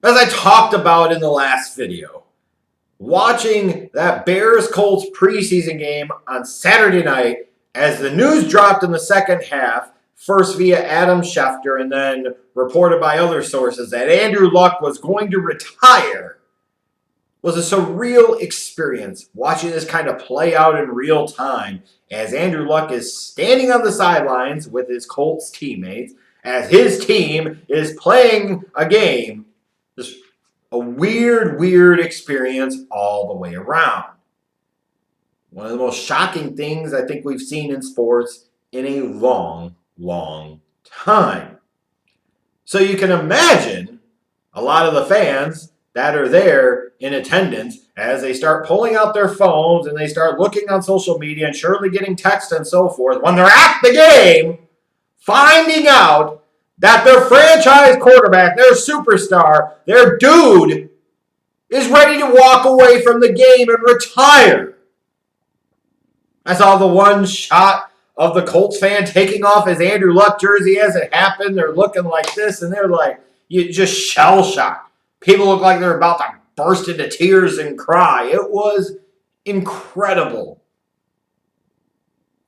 As I talked about in the last video, watching that Bears-Colts preseason game on Saturday night as the news dropped in the second half, first via Adam Schefter and then reported by other sources that Andrew Luck was going to retire, was a surreal experience watching this kind of play out in real time as Andrew Luck is standing on the sidelines with his Colts teammates as his team is playing a game. Just a weird experience all the way around. One of the most shocking things I think we've seen in sports in a long time. So you can imagine a lot of the fans that are there in attendance as they start pulling out their phones and they start looking on social media and surely getting texts and so forth when they're at the game, finding out that their franchise quarterback, their superstar, their dude, is ready to walk away from the game and retire. I saw the one shot of the Colts fan taking off his Andrew Luck jersey as it happened. They're looking like this, and they're like, you just shell-shocked. People look like they're about to burst into tears and cry. It was incredible.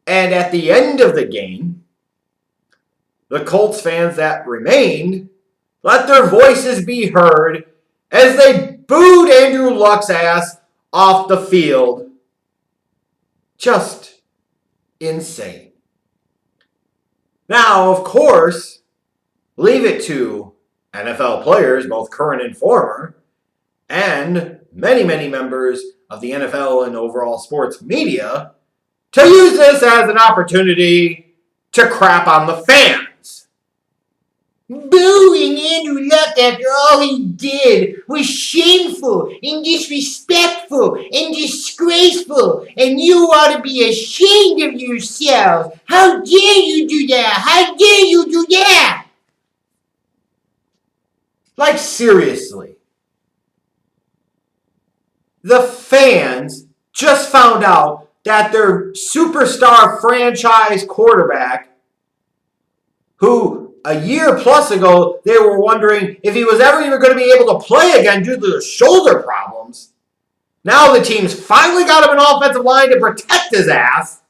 And at the end of the game, the Colts fans that remained let their voices be heard as they booed Andrew Luck's ass off the field. Just insane. Now, of course, leave it to NFL players, both current and former, and many members of the NFL and overall sports media to use this as an opportunity to crap on the fans. Booing Andrew Luck after all he did was shameful and disrespectful and disgraceful, and you ought to be ashamed of yourselves. How dare you do that? How dare you do that? Like, seriously. The fans just found out that their superstar franchise quarterback, who a year plus ago they were wondering if he was ever even going to be able to play again due to the shoulder problems. Now the team's finally got him an offensive line to protect his ass.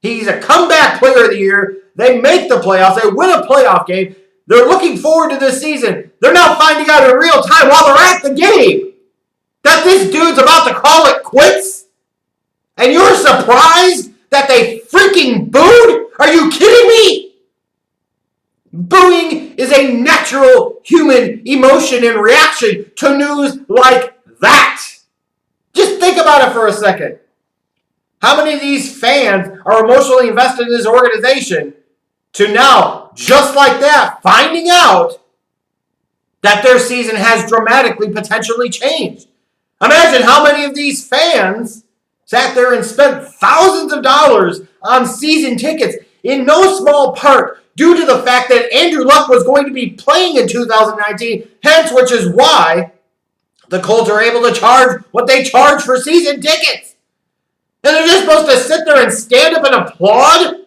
He's a comeback player of the year. They make the playoffs. They win a playoff game. They're looking forward to this season. They're now finding out in real time while they're at the game that this dude's about to call it quits. And you're surprised that they freaking booed? Are you kidding me? Booing is a natural human emotion and reaction to news like that. Just think about it for a second. How many of these fans are emotionally invested in this organization to now, just like that, finding out that their season has dramatically potentially changed? Imagine how many of these fans sat there and spent thousands of dollars on season tickets in no small part due to the fact that Andrew Luck was going to be playing in 2019, hence which is why the Colts are able to charge what they charge for season tickets. And they're just supposed to sit there and stand up and applaud?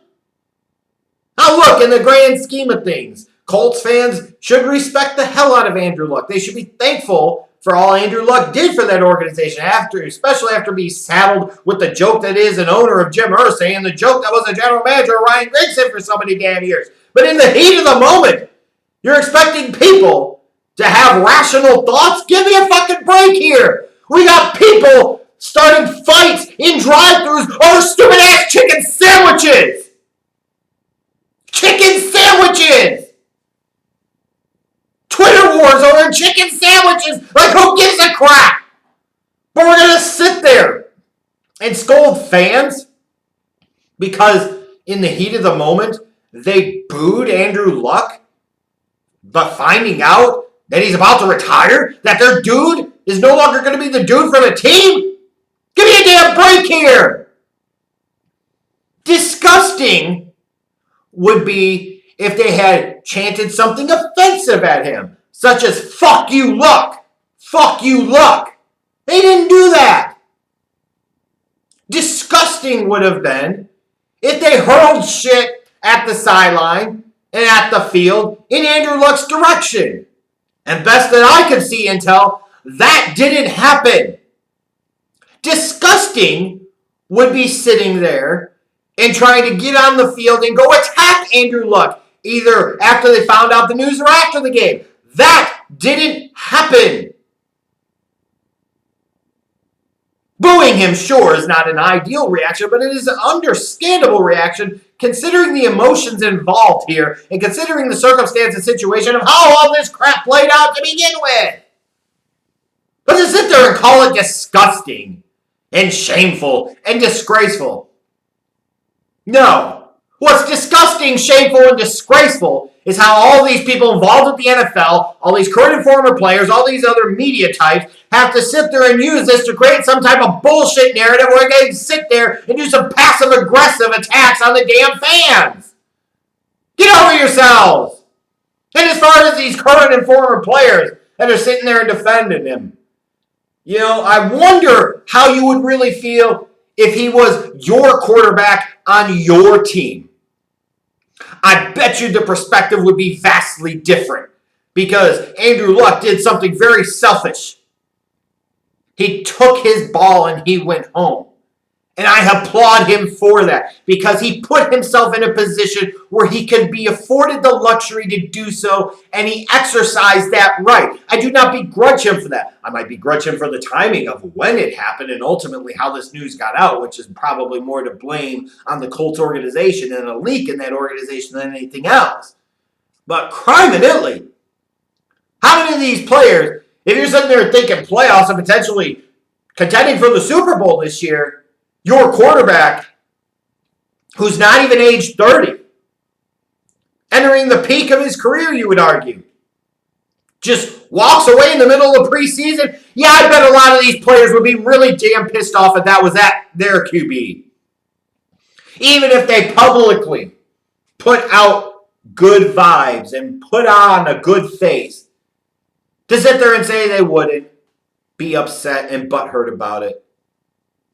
Now look, in the grand scheme of things, Colts fans should respect the hell out of Andrew Luck. They should be thankful for all Andrew Luck did for that organization, especially after being saddled with the joke that is an owner of Jim Irsay and the joke that was a general manager of Ryan Grigson for so many damn years. But in the heat of the moment, you're expecting people to have rational thoughts? Give me a fucking break here. We got people starting fights in drive-thrus over stupid-ass chicken sandwiches. Chicken sandwiches! Twitter wars over chicken sandwiches. Like, who gives a crap? But we're going to sit there and scold fans because in the heat of the moment, they booed Andrew Luck, but finding out that he's about to retire, that their dude is no longer going to be the dude for the team? Give me a damn break here. Disgusting would be if they had chanted something offensive at him, such as, fuck you, Luck. Fuck you, Luck. They didn't do that. Disgusting would have been if they hurled shit at the sideline and at the field in Andrew Luck's direction. And best that I could see and tell, that didn't happen. Disgusting would be sitting there and trying to get on the field and go attack Andrew Luck, either after they found out the news or after the game. That didn't happen. Booing him, sure, is not an ideal reaction, but it is an understandable reaction considering the emotions involved here and considering the circumstance and situation of how all this crap played out to begin with. But to sit there and call it disgusting and shameful and disgraceful. No. What's disgusting, shameful, and disgraceful is how all these people involved with the NFL, all these current and former players, all these other media types, have to sit there and use this to create some type of bullshit narrative where they can sit there and do some passive-aggressive attacks on the damn fans. Get over yourselves. And as far as these current and former players that are sitting there and defending him, I wonder how you would really feel if he was your quarterback on your team. I bet you the perspective would be vastly different because Andrew Luck did something very selfish. He took his ball and he went home. And I applaud him for that because he put himself in a position where he could be afforded the luxury to do so, and he exercised that right. I do not begrudge him for that. I might begrudge him for the timing of when it happened and ultimately how this news got out, which is probably more to blame on the Colts organization and a leak in that organization than anything else. But crime in Italy, how many of these players, if you're sitting there thinking playoffs and potentially contending for the Super Bowl this year, your quarterback, who's not even age 30, entering the peak of his career, you would argue, just walks away in the middle of preseason? Yeah, I bet a lot of these players would be really damn pissed off if that was their QB. Even if they publicly put out good vibes and put on a good face, to sit there and say they wouldn't be upset and butthurt about it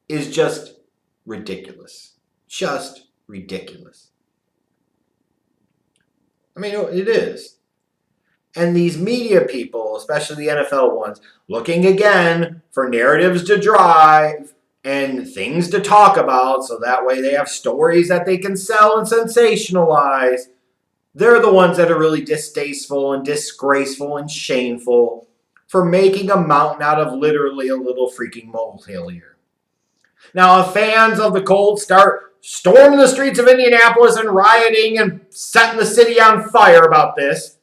is just ridiculous. Just ridiculous. I mean, it is. And these media people, especially the NFL ones, looking again for narratives to drive and things to talk about so that way they have stories that they can sell and sensationalize. They're the ones that are really distasteful and disgraceful and shameful for making a mountain out of literally a little freaking molehill here. Now, if fans of the Colts start storming the streets of Indianapolis and rioting and setting the city on fire about this,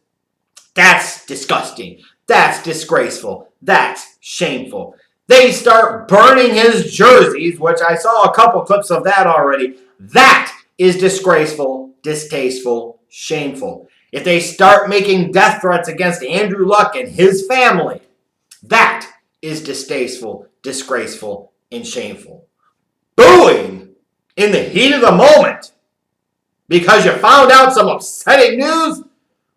that's disgusting. That's disgraceful. That's shameful. They start burning his jerseys, which I saw a couple clips of that already. That is disgraceful, distasteful, shameful. If they start making death threats against Andrew Luck and his family, that is distasteful, disgraceful, and shameful. Booing in the heat of the moment because you found out some upsetting news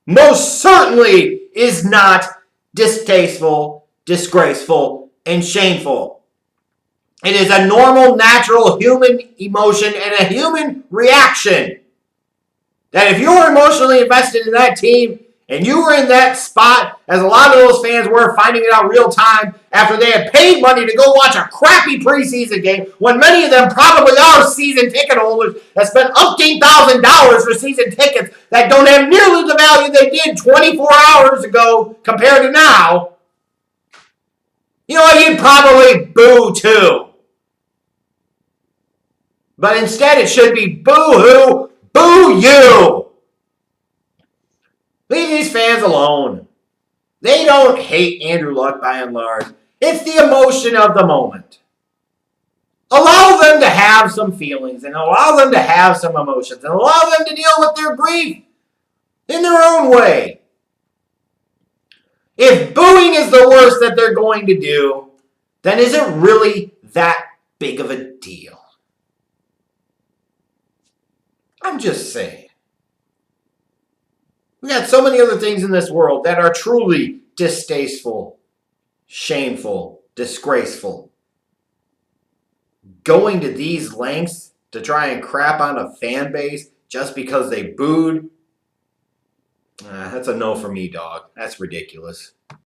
most certainly is not distasteful, disgraceful, and shameful. It is a normal, natural human emotion and a human reaction that if you were emotionally invested in that team and you were in that spot, as a lot of those fans were, finding it out real time after they had paid money to go watch a crappy preseason game, when many of them probably are season ticket holders that spent $18,000 for season tickets that don't have nearly the value they did 24 hours ago compared to now, you'd probably boo too. But instead it should be boo-hoo, boo you. Leave these fans alone. They don't hate Andrew Luck by and large. It's the emotion of the moment. Allow them to have some feelings and allow them to have some emotions and allow them to deal with their grief in their own way. If booing is the worst that they're going to do, then is it really that big of a deal? I'm just saying. We got so many other things in this world that are truly distasteful, shameful, disgraceful. Going to these lengths to try and crap on a fan base just because they booed, that's a no for me, dog. That's ridiculous.